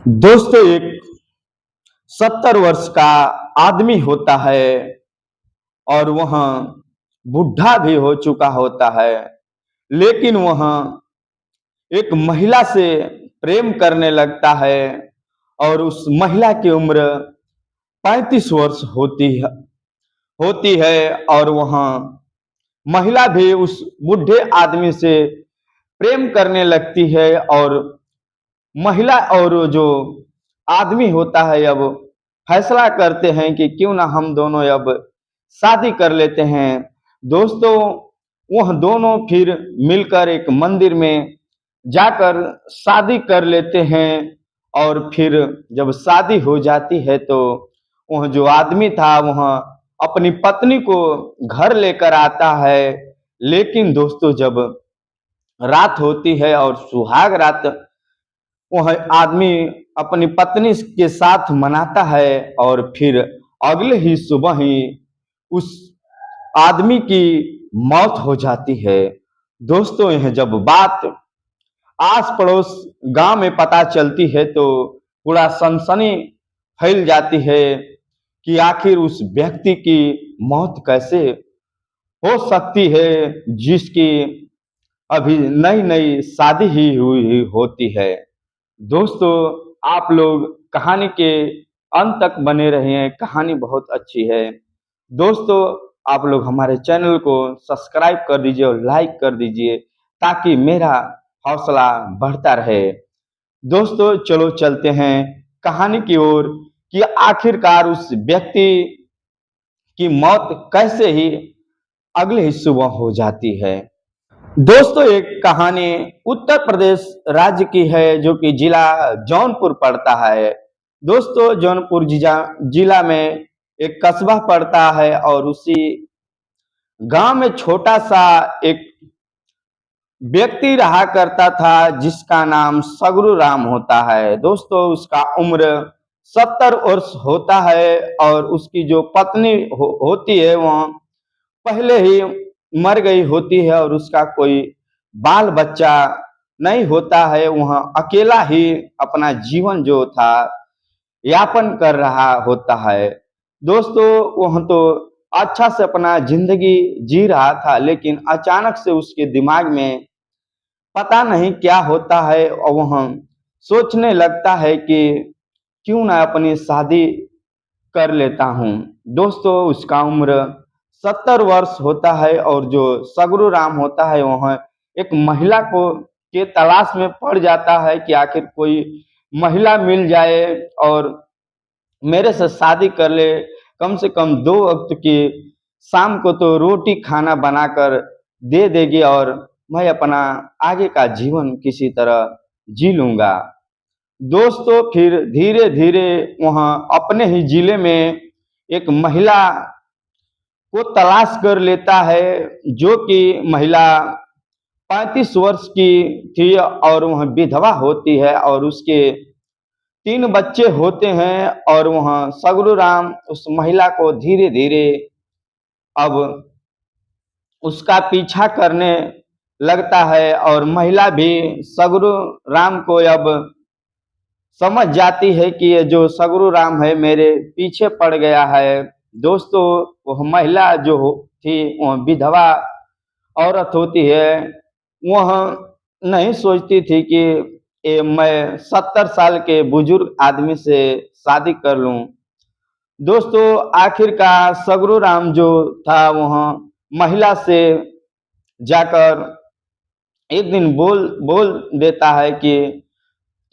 दोस्तों, एक 70 वर्ष का आदमी होता है और वह बुढ़ा भी हो चुका होता है, लेकिन वह एक महिला से प्रेम करने लगता है और उस महिला की उम्र 35 वर्ष होती है और वह महिला भी उस बूढ़े आदमी से प्रेम करने लगती है। और महिला और जो आदमी होता है अब फैसला करते हैं कि क्यों ना हम दोनों अब शादी कर लेते हैं। दोस्तों, वह दोनों फिर मिलकर एक मंदिर में जाकर शादी कर लेते हैं और फिर जब शादी हो जाती है तो वह जो आदमी था वह अपनी पत्नी को घर लेकर आता है। लेकिन दोस्तों, जब रात होती है और सुहाग रात वह आदमी अपनी पत्नी के साथ मनाता है और फिर अगले ही सुबह ही उस आदमी की मौत हो जाती है। दोस्तों, यह जब बात आस पड़ोस गांव में पता चलती है तो पूरा सनसनी फैल जाती है कि आखिर उस व्यक्ति की मौत कैसे हो सकती है जिसकी अभी नई नई शादी ही हुई होती है। दोस्तों, आप लोग कहानी के अंत तक बने रहिए, कहानी बहुत अच्छी है। दोस्तों, आप लोग हमारे चैनल को सब्सक्राइब कर दीजिए और लाइक कर दीजिए ताकि मेरा हौसला बढ़ता रहे। दोस्तों, चलो चलते हैं कहानी की ओर कि आखिरकार उस व्यक्ति की मौत कैसे ही अगले ही सुबह हो जाती है। दोस्तों, एक कहानी उत्तर प्रदेश राज्य की है जो कि जिला जौनपुर पड़ता है। दोस्तों, जौनपुर जिला में एक कस्बा पड़ता है और उसी गांव में छोटा सा एक व्यक्ति रहा करता था जिसका नाम सगरू राम होता है। दोस्तों, उसका उम्र 70 वर्ष होता है और उसकी जो पत्नी होती है वह पहले ही मर गई होती है और उसका कोई बाल बच्चा नहीं होता है। वह अकेला ही अपना जीवन जो था यापन कर रहा होता है। दोस्तों, वह तो अच्छा से अपना जिंदगी जी रहा था, लेकिन अचानक से उसके दिमाग में पता नहीं क्या होता है और वह सोचने लगता है कि क्यों ना अपनी शादी कर लेता हूँ। दोस्तों, उसका उम्र 70 वर्ष होता है और जो सगरू राम होता है वह एक महिला को के तलाश में पड़ जाता है कि आखिर कोई महिला मिल जाए और मेरे से शादी कर ले। कम से कम 2 वक्त की शाम को तो रोटी खाना बनाकर दे देगी और मैं अपना आगे का जीवन किसी तरह जी लूंगा। दोस्तों, फिर धीरे धीरे वहाँ अपने ही जिले में एक महिला को तलाश कर लेता है जो कि महिला 35 वर्ष की थी और वह विधवा होती है और उसके 3 बच्चे होते हैं। और वह सगरू राम उस महिला को धीरे धीरे अब उसका पीछा करने लगता है और महिला भी सगरू राम को अब समझ जाती है कि ये जो सगरू राम है मेरे पीछे पड़ गया है। दोस्तों, वह महिला जो थी वह विधवा औरत होती है। वह नहीं सोचती थी कि मैं 70 साल के बुजुर्ग आदमी से शादी कर लूं। दोस्तों, आखिरकार सगरू राम जो था वह महिला से जाकर एक दिन बोल बोल देता है कि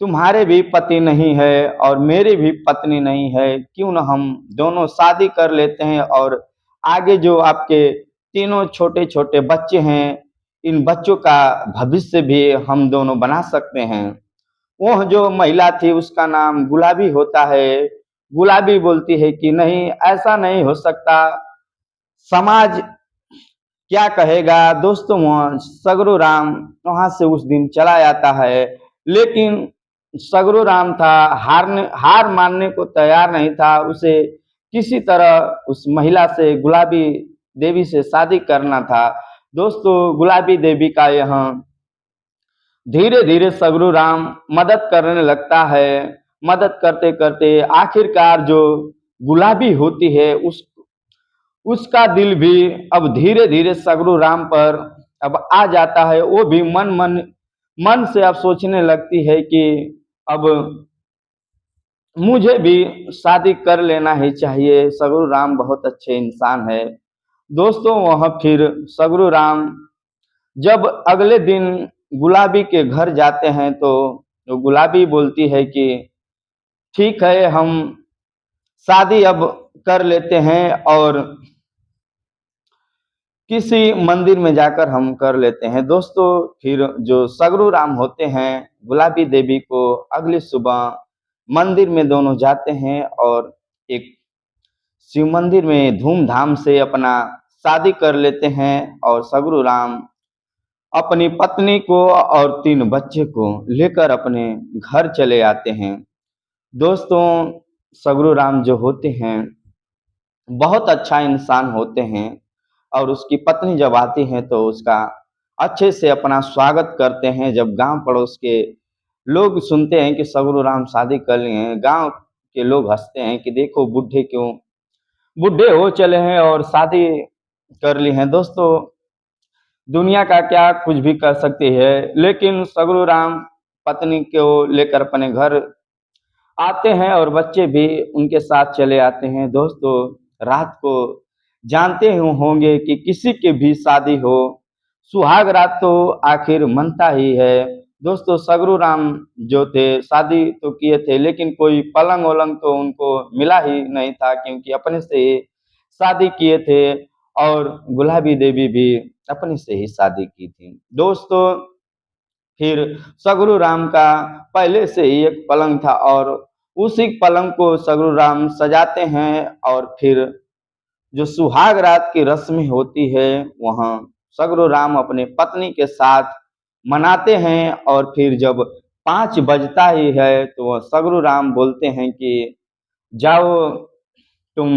तुम्हारे भी पति नहीं है और मेरी भी पत्नी नहीं है, क्यों ना हम दोनों शादी कर लेते हैं और आगे जो आपके तीनों छोटे छोटे बच्चे हैं इन बच्चों का भविष्य भी हम दोनों बना सकते हैं। वह जो महिला थी उसका नाम गुलाबी होता है। गुलाबी बोलती है कि नहीं, ऐसा नहीं हो सकता, समाज क्या कहेगा। दोस्तों, वह सगरू राम वहां से उस दिन चला जाता है, लेकिन सगरू राम था हार मानने को तैयार नहीं था। उसे किसी तरह उस महिला से गुलाबी देवी से शादी करना था। दोस्तों, गुलाबी देवी का यहाँ धीरे धीरे सगरू राम मदद करने लगता है। मदद करते करते आखिरकार जो गुलाबी होती है उसका दिल भी अब धीरे धीरे सगरू राम पर अब आ जाता है। वो भी मन मन मन से अब सोचने लगती है कि अब मुझे भी शादी कर लेना ही चाहिए। सगरू राम बहुत अच्छे इंसान है। दोस्तों वह फिर सगरू राम जब अगले दिन गुलाबी के घर जाते हैं तो गुलाबी बोलती है कि ठीक है, हम शादी अब कर लेते हैं और किसी मंदिर में जाकर हम कर लेते हैं। दोस्तों फिर जो सगरू राम होते हैं गुलाबी देवी को अगली सुबह मंदिर में दोनों जाते हैं और एक शिव मंदिर में धूमधाम से अपना शादी कर लेते हैं और सगरू राम अपनी पत्नी को और 3 बच्चे को लेकर अपने घर चले आते हैं। दोस्तों सगरू राम जो होते हैं बहुत अच्छा इंसान होते हैं और उसकी पत्नी जब आती है तो उसका अच्छे से अपना स्वागत करते हैं। जब गांव पड़ोस के लोग सुनते हैं कि सगरू राम शादी कर लिए हैं, गांव के लोग हंसते हैं कि देखो बूढ़े हो चले हैं और शादी कर ली हैं। दोस्तों दुनिया का क्या कुछ भी कर सकती है, लेकिन सगरू राम पत्नी को लेकर अपने घर आते हैं और बच्चे भी उनके साथ चले आते हैं। दोस्तों रात को जानते होंगे कि किसी की भी शादी हो सुहाग रात तो आखिर मनता ही है। दोस्तों सगरू राम जो थे शादी तो किए थे लेकिन कोई पलंग वलंग तो उनको मिला ही नहीं था, क्योंकि अपने से ही शादी किए थे और गुलाबी देवी भी अपने से ही शादी की थी। दोस्तों फिर सगरू राम का पहले से ही एक पलंग था और उसी पलंग को सगरू राम सजाते हैं और फिर जो सुहाग रात की रस्में होती है वहाँ सगरू राम अपने पत्नी के साथ मनाते हैं और फिर जब 5 बजता ही है तो वह सगरू राम बोलते हैं कि जाओ तुम,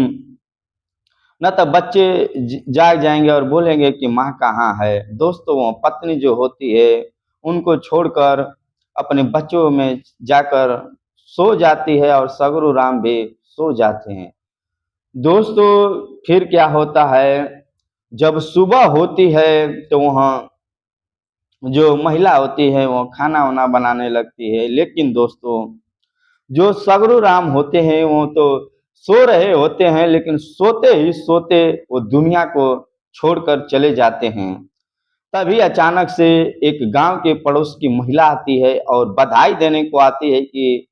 न तो बच्चे जाग जाएंगे और बोलेंगे कि माँ कहाँ है। दोस्तों वो पत्नी जो होती है उनको छोड़कर अपने बच्चों में जाकर सो जाती है और सगरू राम भी सो जाते हैं। दोस्तों फिर क्या होता है, जब सुबह होती है तो वहाँ जो महिला होती है वो खाना वाना बनाने लगती है, लेकिन दोस्तों जो सगरू राम होते हैं वो तो सो रहे होते हैं, लेकिन सोते ही सोते वो दुनिया को छोड़कर चले जाते हैं। तभी अचानक से एक गांव के पड़ोस की महिला आती है और बधाई देने को आती है कि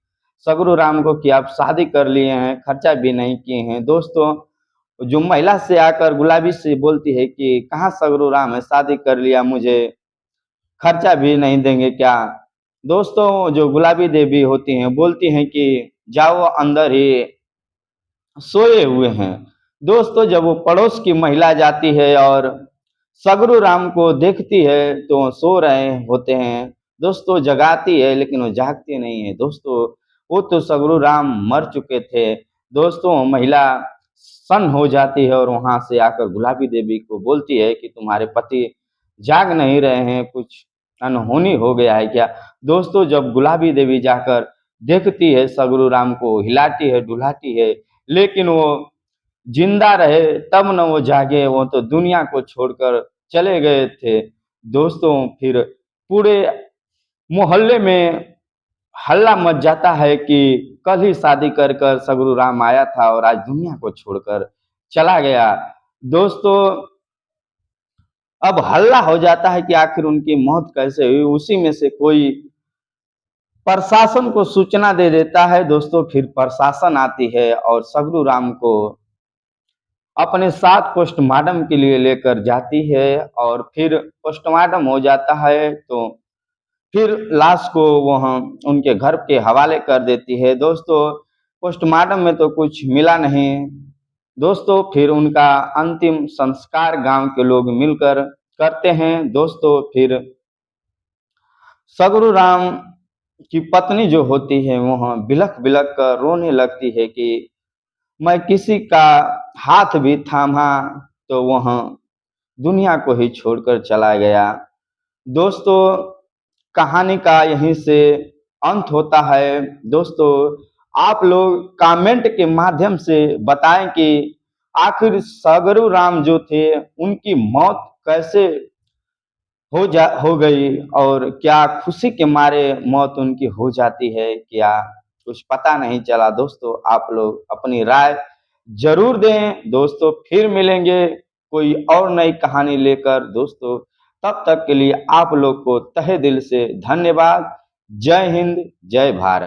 सगरू राम को कि आप शादी कर लिए हैं, खर्चा भी नहीं किए हैं। दोस्तों जो महिला से आकर गुलाबी से बोलती है कि कहाँ सगरू राम है, शादी कर लिया, मुझे खर्चा भी नहीं देंगे क्या। दोस्तों जो गुलाबी देवी होती हैं बोलती हैं कि जाओ अंदर ही सोए हुए हैं। दोस्तों जब वो पड़ोस की महिला जाती है और सगरू राम को देखती है तो वो सो रहे होते हैं। दोस्तों जगाती है लेकिन वो जागते नहीं है। दोस्तों वो तो सगरू राम मर चुके थे। दोस्तों महिला सन्न हो जाती है और वहां से आकर गुलाबी देवी को बोलती है कि तुम्हारे पति जाग नहीं रहे हैं, कुछ अनहोनी हो गया है क्या। दोस्तों जब गुलाबी देवी जाकर देखती है सगरू राम को हिलाती है डुलाती है, लेकिन वो जिंदा रहे तब न वो जागे, वो तो दुनिया को छोड़कर चले गए थे। दोस्तों फिर पूरे मोहल्ले में हल्ला मच जाता है कि कल ही शादी कर कर सगरू राम आया था और आज दुनिया को छोड़कर चला गया। दोस्तों अब हल्ला हो जाता है कि आखिर उनकी मौत कैसे हुई। उसी में से कोई प्रशासन को सूचना दे देता है। दोस्तों फिर प्रशासन आती है और सगरू राम को अपने साथ पोस्टमार्टम के लिए लेकर जाती है और फिर पोस्टमार्टम हो जाता है तो फिर लाश को वहाँ उनके घर के हवाले कर देती है। दोस्तों पोस्टमार्टम में तो कुछ मिला नहीं। दोस्तों फिर उनका अंतिम संस्कार गांव के लोग मिलकर करते हैं। दोस्तों फिर सगरू राम की पत्नी जो होती है वह बिलख बिलख कर रोने लगती है कि मैं किसी का हाथ भी थामा तो वह दुनिया को ही छोड़कर चला गया। दोस्तों कहानी का यहीं से अंत होता है। दोस्तों, आप लोग कमेंट के माध्यम से बताएं कि आखिर सगरू राम जो थे उनकी मौत कैसे हो गई, और क्या खुशी के मारे मौत उनकी हो जाती है, क्या कुछ पता नहीं चला। दोस्तों, आप लोग अपनी राय जरूर दें। दोस्तों, फिर मिलेंगे कोई और नई कहानी लेकर। दोस्तों, तब तक के लिए आप लोग को तहे दिल से धन्यवाद। जय हिंद, जय भारत।